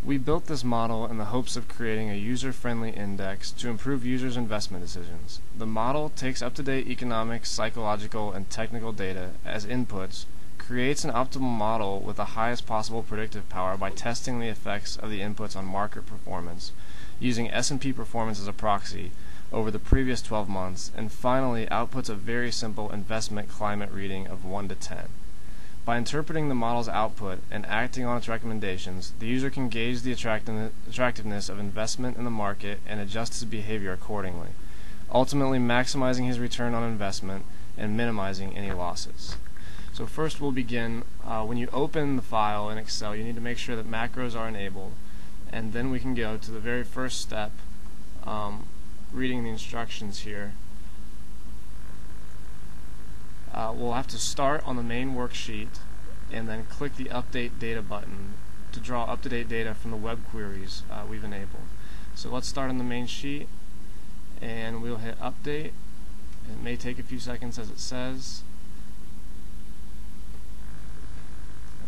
We built this model in the hopes of creating a user-friendly index to improve users' investment decisions. The model takes up-to-date economic, psychological, and technical data as inputs, creates an optimal model with the highest possible predictive power by testing the effects of the inputs on market performance, using S&P performance as a proxy over the previous 12 months, and finally outputs a very simple investment climate reading of 1 to 10. By interpreting the model's output and acting on its recommendations, the user can gauge the attractiveness of investment in the market and adjust his behavior accordingly, ultimately maximizing his return on investment and minimizing any losses. So first we'll begin, when you open the file in Excel, you need to make sure that macros are enabled, and then we can go to the very first step, reading the instructions here. We'll have to start on the main worksheet and then click the Update Data button to draw up-to-date data from the web queries we've enabled. So let's start on the main sheet, and we'll hit Update. It may take a few seconds as it says.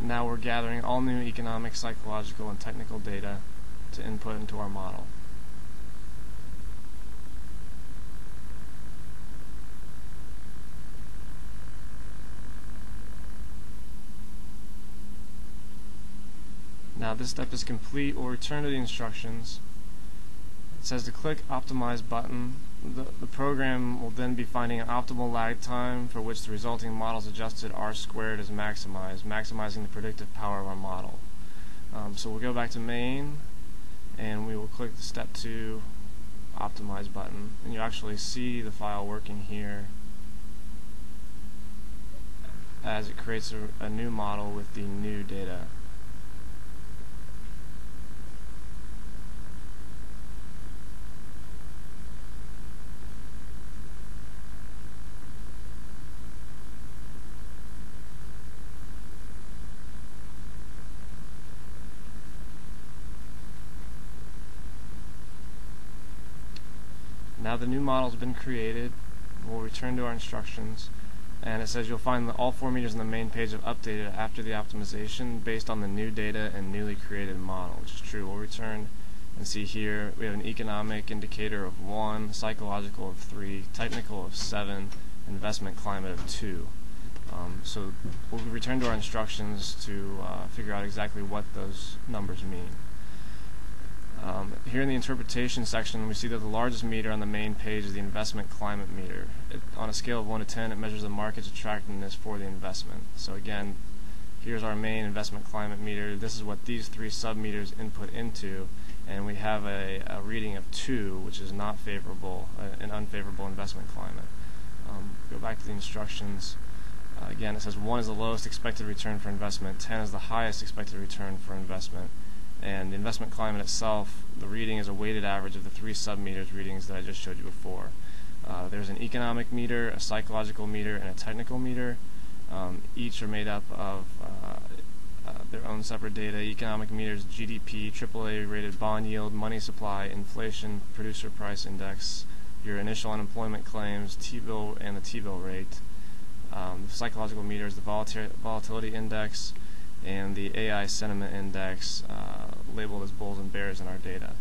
Now we're gathering all new economic, psychological, and technical data to input into our model. Now this step is complete. We'll return to the instructions. It says to click Optimize button. The program will then be finding an optimal lag time for which the resulting model's adjusted R-squared is maximizing the predictive power of our model. So we'll go back to main, and we will click the step 2 Optimize button, and you actually see the file working here as it creates a new model with the new data. Now the new model has been created. We'll return to our instructions, and it says you'll find all 4 meters on the main page have updated after the optimization based on the new data and newly created model, which is true. We'll return and see here we have an economic indicator of 1, psychological of 3, technical of 7, investment climate of 2. So we'll return to our instructions to figure out exactly what those numbers mean. Here in the interpretation section, we see that the largest meter on the main page is the investment climate meter. On a scale of 1 to 10, it measures the market's attractiveness for the investment. So again, here's our main investment climate meter. This is what these 3 sub-meters input into, and we have a reading of 2, which is not favorable, an unfavorable investment climate. Go back to the instructions. Again, it says 1 is the lowest expected return for investment, 10 is the highest expected return for investment. And the investment climate itself, the reading is a weighted average of the 3 sub-meters readings that I just showed you before. There's an economic meter, a psychological meter, and a technical meter. Each are made up of their own separate data. Economic meters, GDP, AAA rated bond yield, money supply, inflation, producer price index, your initial unemployment claims, T-bill, and the T-bill rate. The psychological meter is the volatility index, and the AI sentiment index, labeled as bulls and bears in our data.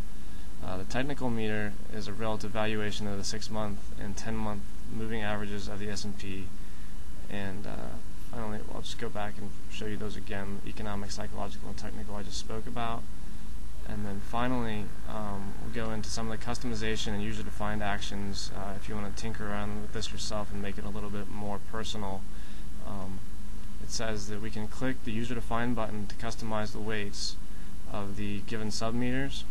The technical meter is a relative valuation of the 6-month and 10-month moving averages of the S&P. And finally, I'll just go back and show you those again, economic, psychological, and technical I just spoke about. And then finally, we'll go into some of the customization and user-defined actions if you want to tinker around with this yourself and make it a little bit more personal. It says that we can click the user-defined button to customize the weights of the given sub-meters,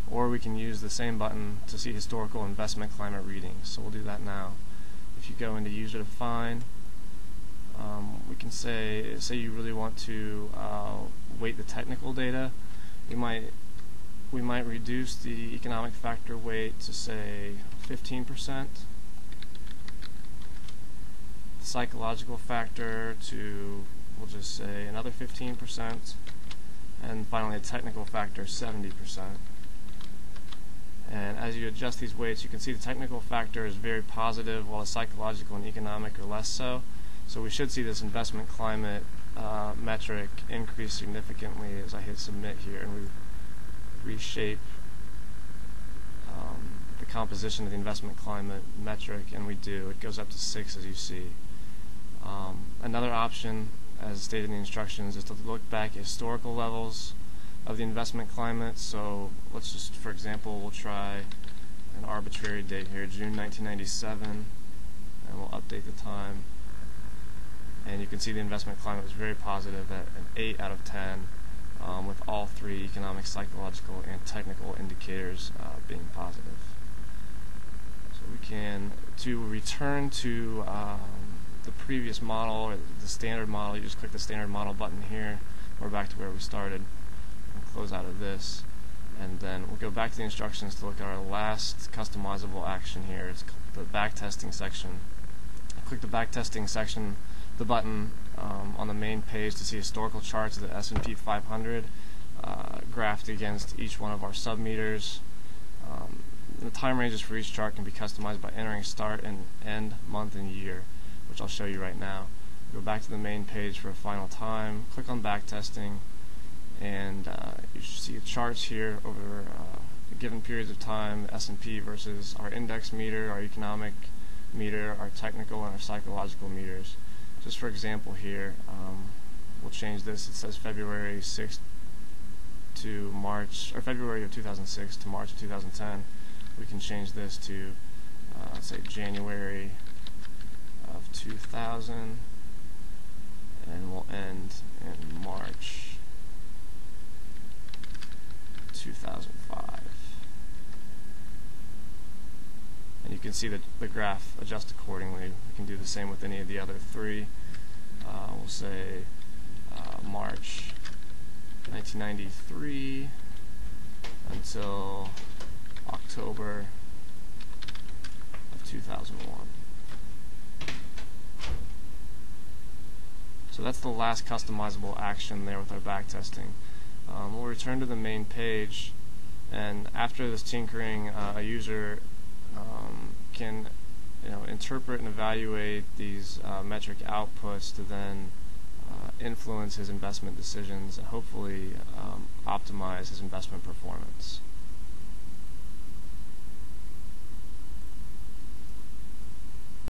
or we can use the same button to see historical investment climate readings. So we'll do that now. If you go into user-defined, we can say you really want to weight the technical data. We might reduce the economic factor weight to say 15%. Psychological factor to, we'll just say, another 15%, and finally a technical factor 70%. And as you adjust these weights, you can see the technical factor is very positive, while the psychological and economic are less so. So we should see this investment climate metric increase significantly as I hit submit here, and we reshape the composition of the investment climate metric, and we do. It goes up to 6, as you see. Another option, as stated in the instructions, is to look back at historical levels of the investment climate. So let's just, for example, we'll try an arbitrary date here, June 1997, and we'll update the time. And you can see the investment climate was very positive at an 8 out of 10, with all 3 economic, psychological, and technical indicators being positive. So we can, to return to the previous model, or the standard model, you just click the standard model button here. We're back to where we started. We'll close out of this, and then we'll go back to the instructions to look at our last customizable action here. It's the backtesting section. Click the backtesting section, the button on the main page, to see historical charts of the S&P 500 graphed against each one of our submeters. The time ranges for each chart can be customized by entering start and end, month, and year, which I'll show you right now. Go back to the main page for a final time, click on backtesting, and you should see charts here over given periods of time, S&P versus our index meter, our economic meter, our technical, and our psychological meters. Just for example here, we'll change this. It says February 6th to March, or February of 2006 to March of 2010. We can change this to, let's say, January of 2000, and we'll end in March 2005. And you can see that the graph adjusts accordingly. We can do the same with any of the other 3. We'll say March 1993 until October of 2001. So that's the last customizable action there with our backtesting. We'll return to the main page, and after this tinkering, a user can interpret and evaluate these metric outputs to then influence his investment decisions and hopefully optimize his investment performance.